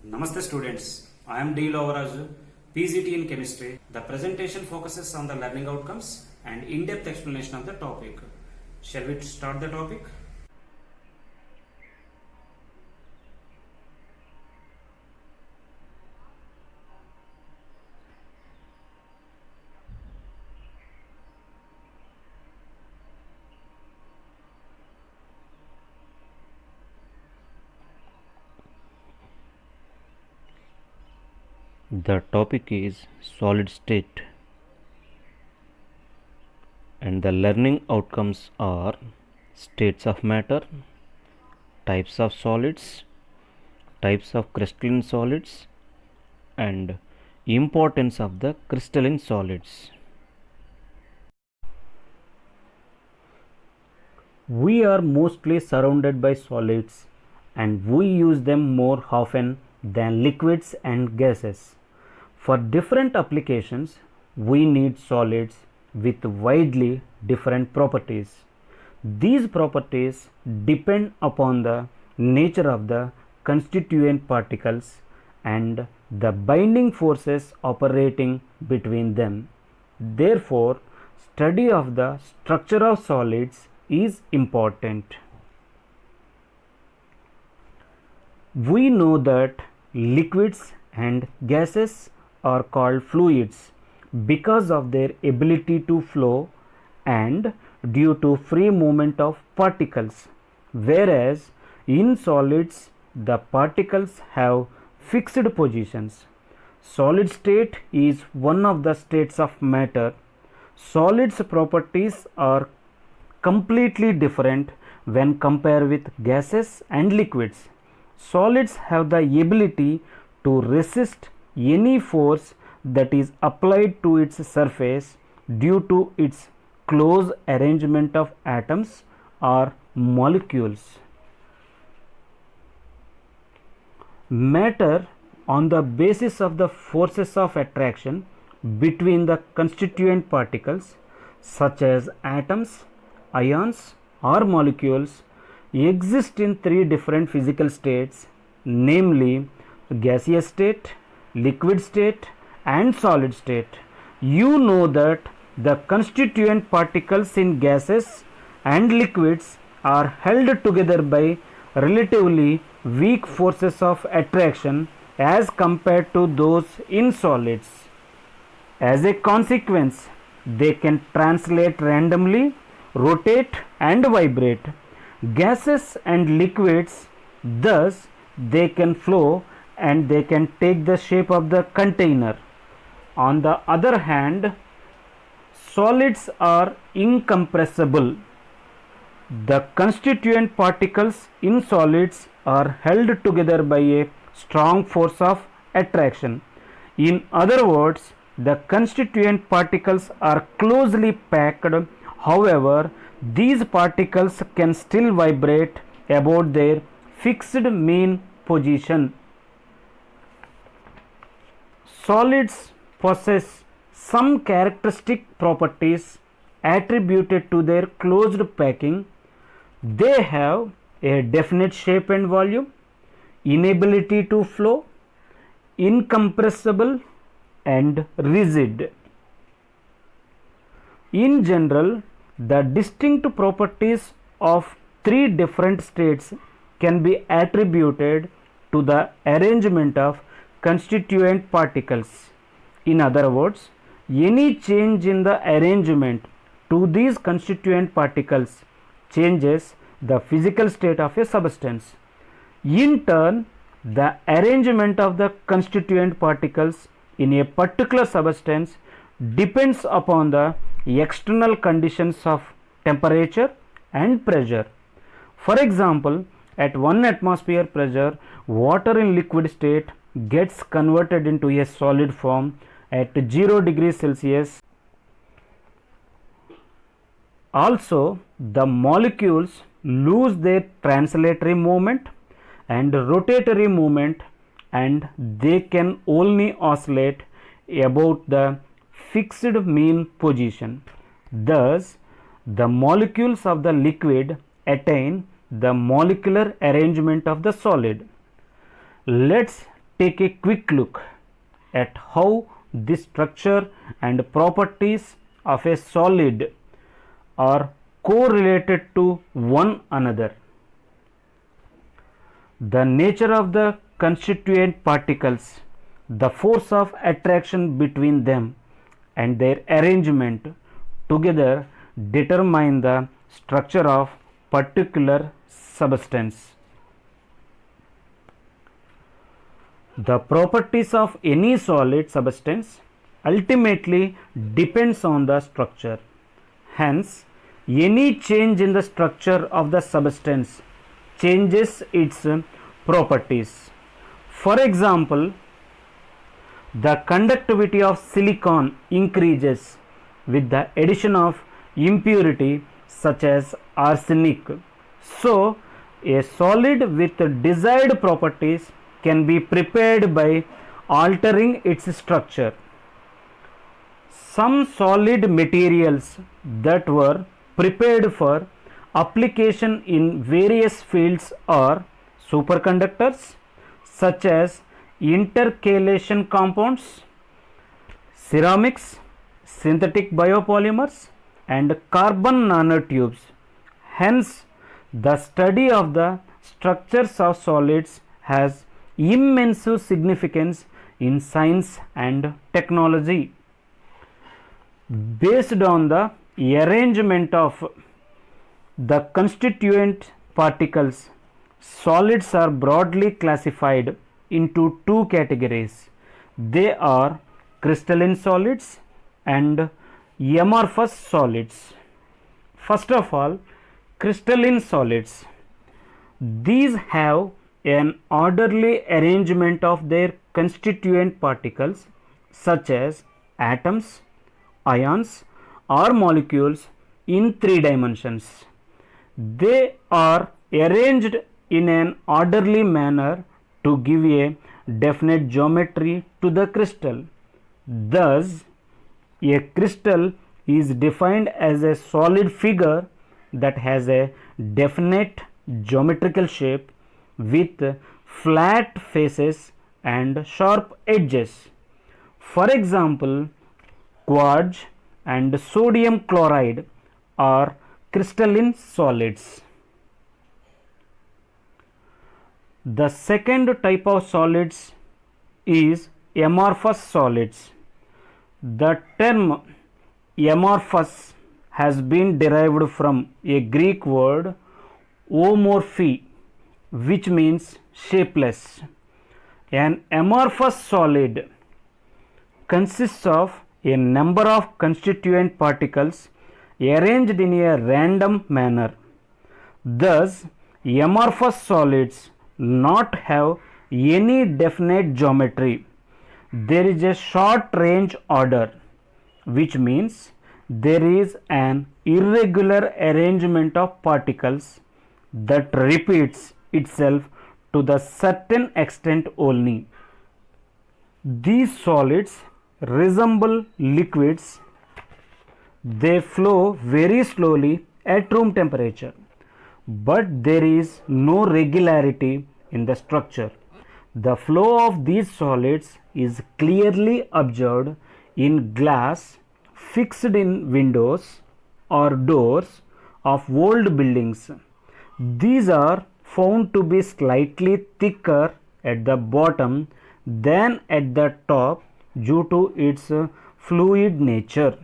Namaste students, I am D. Lovaraju, PGT in Chemistry. The presentation focuses on the learning outcomes and in-depth explanation of the topic. Shall we start the topic? The topic is solid state, and the learning outcomes are states of matter, types of solids, types of crystalline solids, and importance of the crystalline solids. We are mostly surrounded by solids and we use them more often than liquids and gases. For different applications, we need solids with widely different properties. These properties depend upon the nature of the constituent particles and the binding forces operating between them. Therefore, study of the structure of solids is important. We know that liquids and gases are called fluids because of their ability to flow and due to free movement of particles, whereas in solids the particles have fixed positions. Solid state is one of the states of matter. Solids properties are completely different when compared with gases and liquids. Solids have the ability to resist any force that is applied to its surface due to its close arrangement of atoms or molecules. Matter, on the basis of the forces of attraction between the constituent particles such as atoms, ions or molecules, exist in three different physical states, namely gaseous state, liquid state and solid state. You know that the constituent particles in gases and liquids are held together by relatively weak forces of attraction as compared to those in solids. As a consequence, they can translate randomly, rotate and vibrate. Gases and liquids, thus they can flow and they can take the shape of the container. On the other hand, solids are incompressible. The constituent particles in solids are held together by a strong force of attraction. In other words, the constituent particles are closely packed. However, these particles can still vibrate about their fixed mean position. Solids possess some characteristic properties attributed to their closed packing. They have a definite shape and volume, inability to flow, incompressible and rigid. In general, the distinct properties of three different states can be attributed to the arrangement of constituent particles. In other words, any change in the arrangement to these constituent particles changes the physical state of a substance. In turn, the arrangement of the constituent particles in a particular substance depends upon the external conditions of temperature and pressure. For example, at 1 atmosphere pressure, water in liquid state gets converted into a solid form at 0 degrees Celsius. Also, the molecules lose their translatory moment and rotatory movement, and they can only oscillate about the fixed mean position. Thus, the molecules of the liquid attain the molecular arrangement of the solid. Let's take a quick look at how the structure and properties of a solid are correlated to one another. The nature of the constituent particles, the force of attraction between them, and their arrangement together determine the structure of particular substance. The properties of any solid substance ultimately depends on the structure. Hence, any change in the structure of the substance changes its properties. For example, the conductivity of silicon increases with the addition of impurity such as arsenic. So, a solid with desired properties can be prepared by altering its structure. Some solid materials that were prepared for application in various fields are superconductors such as intercalation compounds, ceramics, synthetic biopolymers, and carbon nanotubes. Hence, the study of the structures of solids has immense significance in science and technology. Based on the arrangement of the constituent particles, solids are broadly classified into two categories. They are crystalline solids and amorphous solids. First of all, crystalline solids. These have an orderly arrangement of their constituent particles such as atoms, ions, or molecules in three dimensions. They are arranged in an orderly manner to give a definite geometry to the crystal. Thus, a crystal is defined as a solid figure that has a definite geometrical shape with flat faces and sharp edges. For example, quartz and sodium chloride are crystalline solids. The second type of solids is amorphous solids. The term amorphous has been derived from a Greek word omorphi, which means shapeless. An amorphous solid consists of a number of constituent particles arranged in a random manner. Thus, amorphous solids not have any definite geometry. There is a short range order, which means there is an irregular arrangement of particles that repeats itself to the certain extent only. These solids resemble liquids. They flow very slowly at room temperature, but there is no regularity in the structure. The flow of these solids is clearly observed in glass fixed in windows or doors of old buildings. These are found to be slightly thicker at the bottom than at the top due to its fluid nature.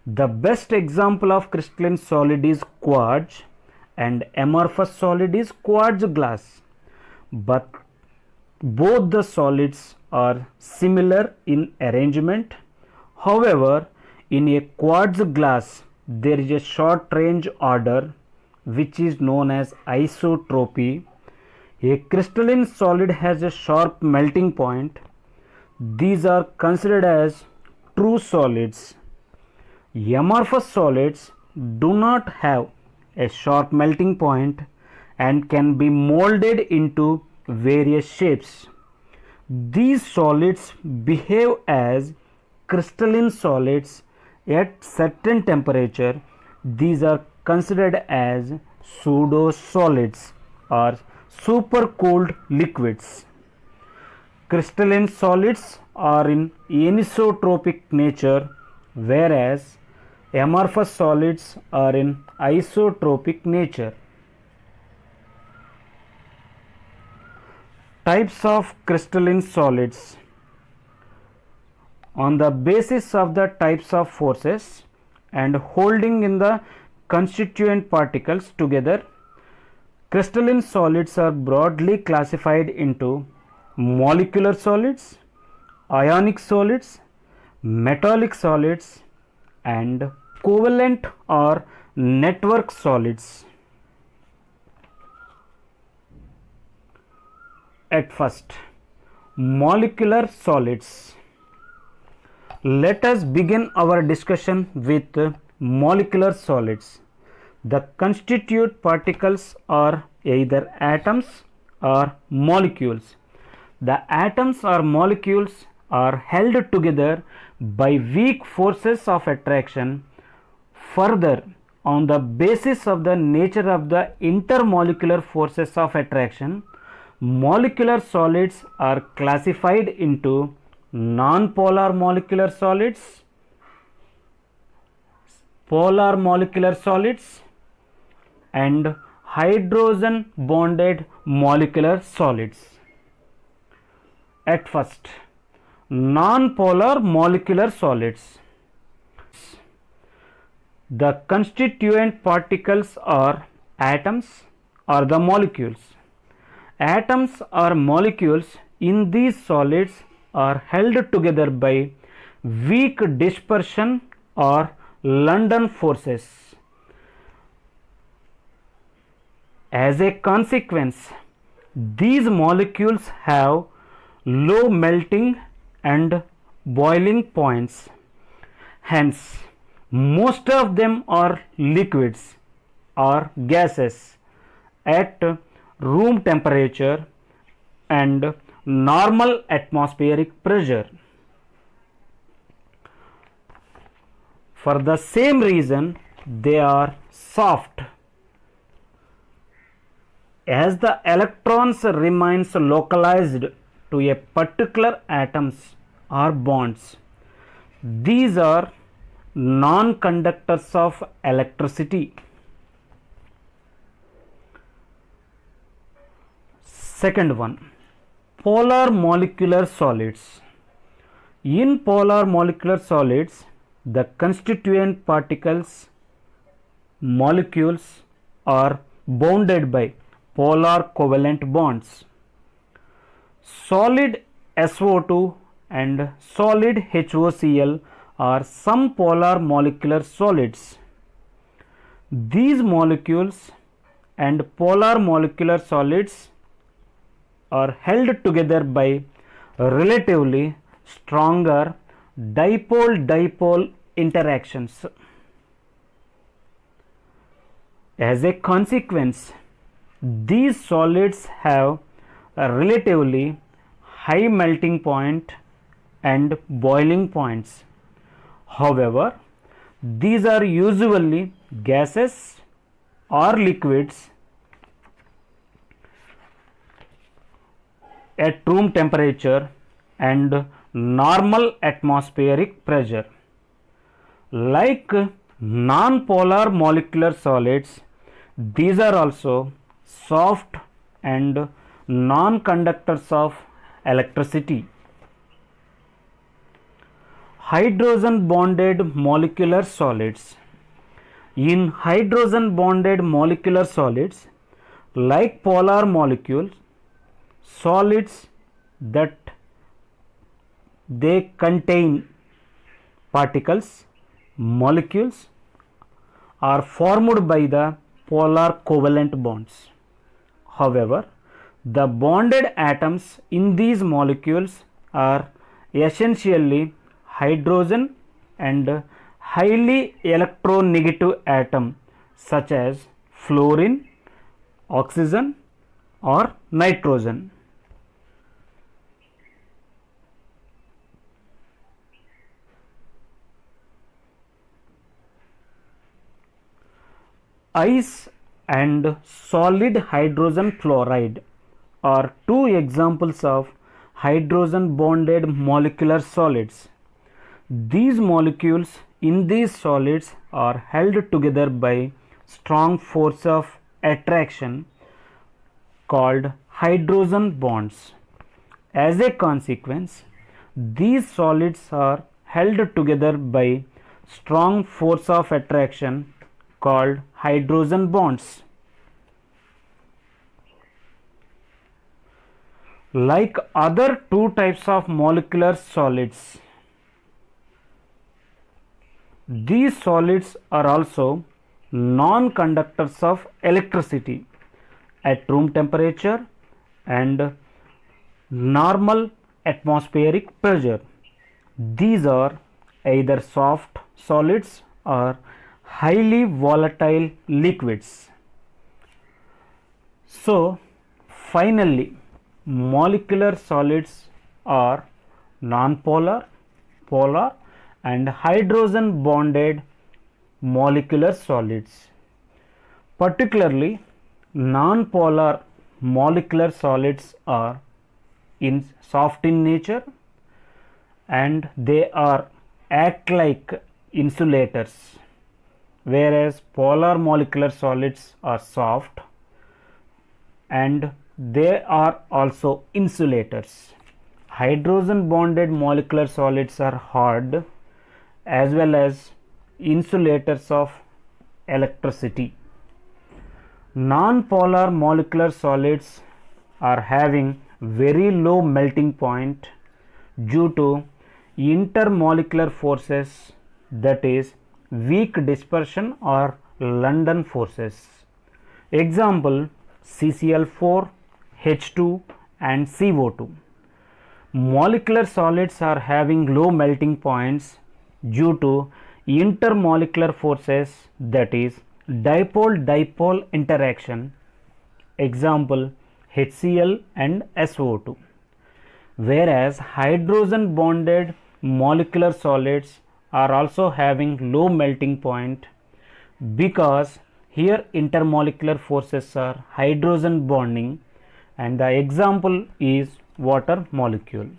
The best example of crystalline solid is quartz and amorphous solid is quartz glass, but both the solids are similar in arrangement. However, in a quartz glass there is a short range order which is known as isotropy. A crystalline solid has a sharp melting point. These are considered as true solids. Amorphous solids do not have a sharp melting point and can be molded into various shapes. These solids behave as crystalline solids at certain temperature. These are considered as pseudo solids or supercooled liquids. crystalline solids are in anisotropic nature, whereas amorphous solids are in isotropic nature. Types of crystalline solids. On the basis of the types of forces and holding in the constituent particles together, crystalline solids are broadly classified into molecular solids, ionic solids, metallic solids, and covalent or network solids. At first, molecular solids. Let us begin our discussion with molecular solids. The constituent particles are either atoms or molecules. The atoms or molecules are held together by weak forces of attraction. Further, on the basis of the nature of the intermolecular forces of attraction, molecular solids are classified into non-polar molecular solids, polar molecular solids, and hydrogen bonded molecular solids. At first, non-polar molecular solids. The constituent particles are atoms or the molecules. Atoms or molecules in these solids are held together by weak dispersion or London forces. As a consequence, these molecules have low melting and boiling points. Hence, most of them are liquids or gases at room temperature and normal atmospheric pressure. For the same reason, they are soft. As the electrons remains localized to a particular atoms or bonds, these are non-conductors of electricity. Second one, polar molecular solids. In polar molecular solids, the constituent particles, molecules are bounded by polar covalent bonds. Solid SO2 and solid HOCl are some polar molecular solids. These molecules and polar molecular solids are held together by relatively stronger dipole-dipole interactions. As a consequence, these solids have a relatively high melting point and boiling points. However, these are usually gases or liquids at room temperature and normal atmospheric pressure. Like non-polar molecular solids, these are also soft and non-conductors of electricity. Hydrogen bonded molecular solids. In hydrogen bonded molecular solids, like polar molecules, solids that they contain particles, molecules are formed by the polar covalent bonds. However, the bonded atoms in these molecules are essentially hydrogen and highly electronegative atom such as fluorine, oxygen or nitrogen. Ice and solid hydrogen fluoride are two examples of hydrogen bonded molecular solids. These molecules in these solids are held together by strong force of attraction called hydrogen bonds. As a consequence, these solids are held together by strong force of attraction called hydrogen bonds. Like other two types of molecular solids, these solids are also non-conductors of electricity at room temperature and normal atmospheric pressure. These are either soft solids or highly volatile liquids. So, finally, molecular solids are nonpolar, polar and hydrogen bonded molecular solids. Particularly, nonpolar molecular solids are soft in nature and they are act like insulators, whereas polar molecular solids are soft and they are also insulators. Hydrogen bonded molecular solids are hard as well as insulators of electricity. Non-polar molecular solids are having very low melting point due to intermolecular forces, that is weak dispersion or London forces. Example, CCl4, H2 and CO2. Molecular solids are having low melting points due to intermolecular forces, that is dipole-dipole interaction. Example, HCl and SO2. Whereas hydrogen bonded molecular solids are also having low melting point because here intermolecular forces are hydrogen bonding, and the example is water molecule.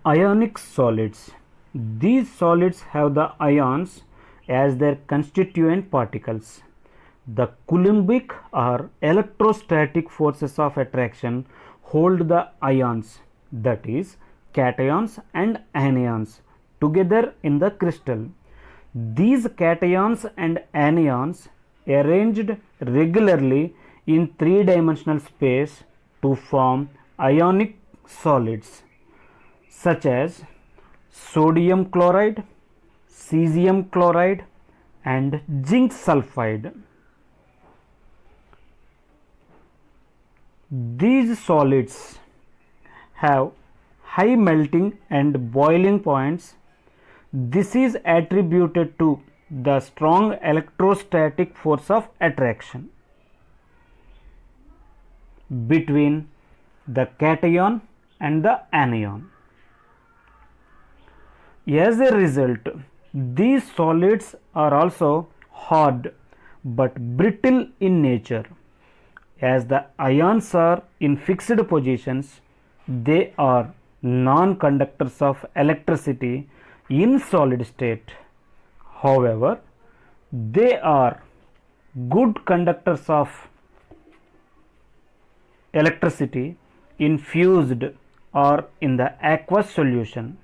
Ionic solids. These solids have the ions as their constituent particles. The Coulombic or electrostatic forces of attraction hold the ions, that is cations and anions, together in the crystal. These cations and anions arranged regularly in three-dimensional space to form ionic solids such as sodium chloride, cesium chloride and zinc sulfide. These solids have high melting and boiling points. This is attributed to the strong electrostatic force of attraction between the cation and the anion. As a result, these solids are also hard but brittle in nature. As the ions are in fixed positions, they are non-conductors of electricity in solid state. However, they are good conductors of electricity in fused or in the aqueous solution.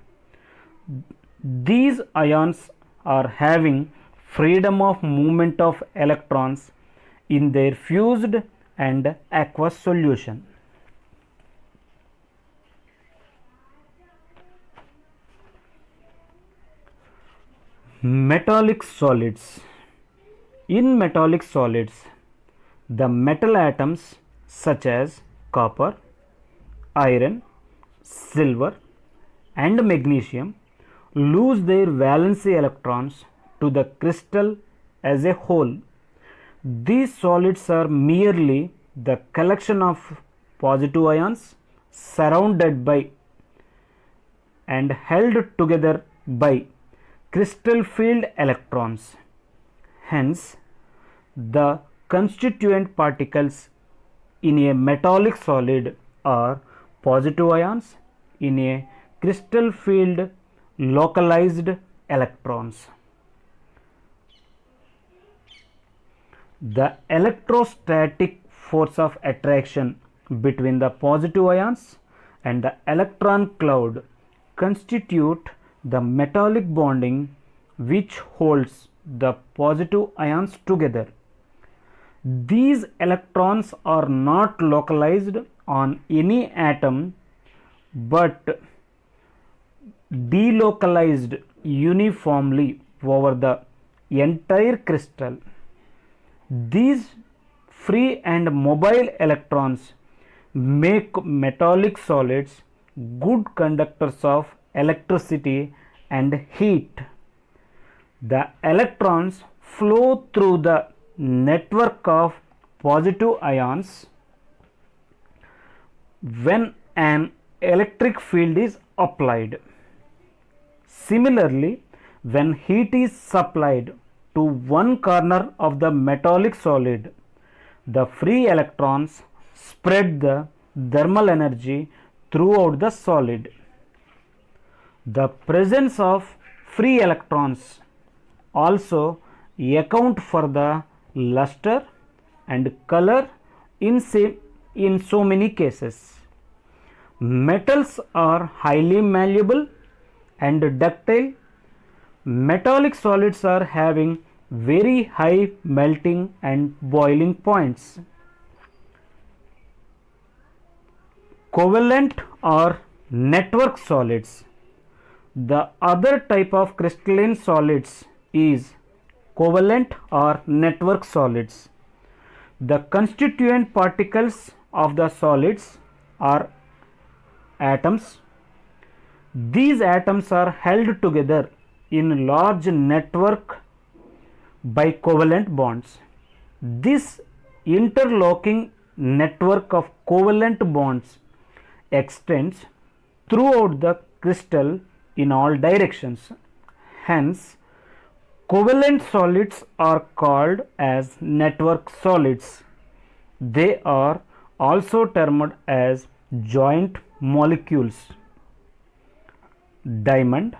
These ions are having freedom of movement of electrons in their fused and aqueous solution. Metallic solids. In metallic solids, the metal atoms such as copper, iron, silver and magnesium lose their valency electrons to the crystal as a whole. These solids are merely the collection of positive ions surrounded by and held together by crystal field electrons. Hence, the constituent particles in a metallic solid are positive ions in a crystal field localized electrons. The electrostatic force of attraction between the positive ions and the electron cloud constitute the metallic bonding which holds the positive ions together. These electrons are not localized on any atom but delocalized uniformly over the entire crystal. These free and mobile electrons make metallic solids good conductors of electricity and heat. The electrons flow through the network of positive ions when an electric field is applied. Similarly, when heat is supplied to one corner of the metallic solid, the free electrons spread the thermal energy throughout the solid. The presence of free electrons also account for the luster and color in so many cases. Metals are highly malleable and ductile. Metallic solids are having very high melting and boiling points. Covalent or network solids. The other type of crystalline solids is covalent or network solids. The constituent particles of the solids are atoms. These atoms are held together in large network by covalent bonds. This interlocking network of covalent bonds extends throughout the crystal in all directions. Hence, covalent solids are called as network solids. They are also termed as joint molecules. Diamond,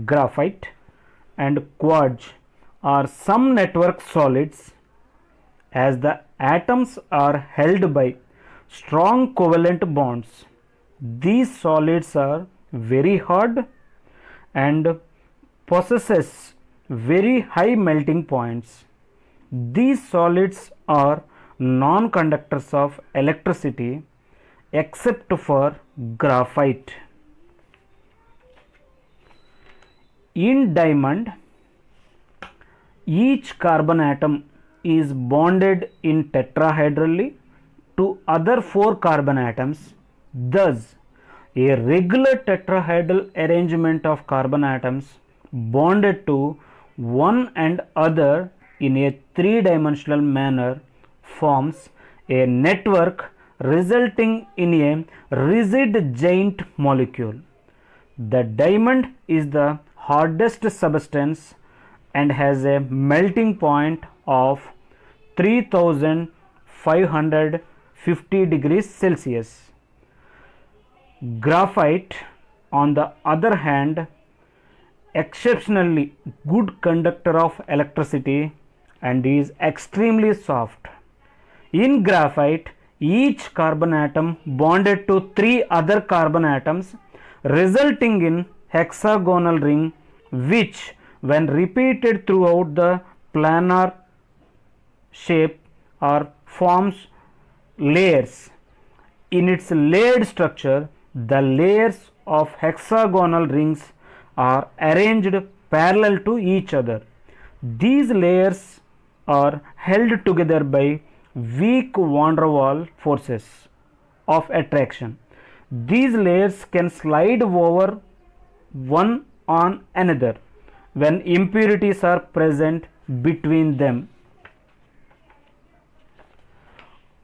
graphite and quartz are some network solids as the atoms are held by strong covalent bonds. These solids are very hard and possesses very high melting points. These solids are non-conductors of electricity except for graphite. In diamond, each carbon atom is bonded in tetrahedrally to other 4 carbon atoms. Thus, a regular tetrahedral arrangement of carbon atoms bonded to one and other in a 3-dimensional manner forms a network resulting in a rigid giant molecule. The diamond is the hardest substance and has a melting point of 3550 degrees Celsius. Graphite, on the other hand, exceptionally good conductor of electricity and is extremely soft. In graphite, each carbon atom bonded to 3 other carbon atoms, resulting in hexagonal ring, which when repeated throughout the planar shape or forms layers. In its layered structure, the layers of hexagonal rings are arranged parallel to each other. These layers are held together by weak van der Waals forces of attraction. These layers can slide over one on another when impurities are present between them.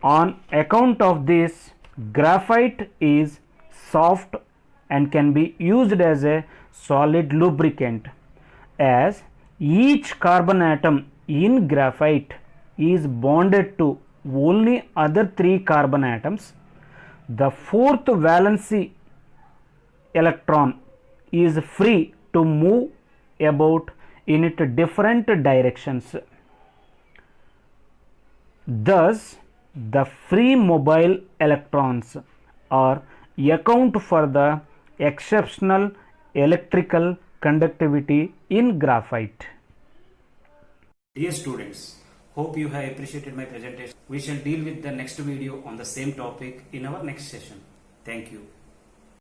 On account of this, graphite is soft and can be used as a solid lubricant, as each carbon atom in graphite is bonded to only other 3 carbon atoms, the fourth valency electron is free to move about in its different directions. Thus, the free mobile electrons are account for the exceptional electrical conductivity in graphite. Dear students, hope you have appreciated my presentation. We shall deal with the next video on the same topic in our next session. Thank you.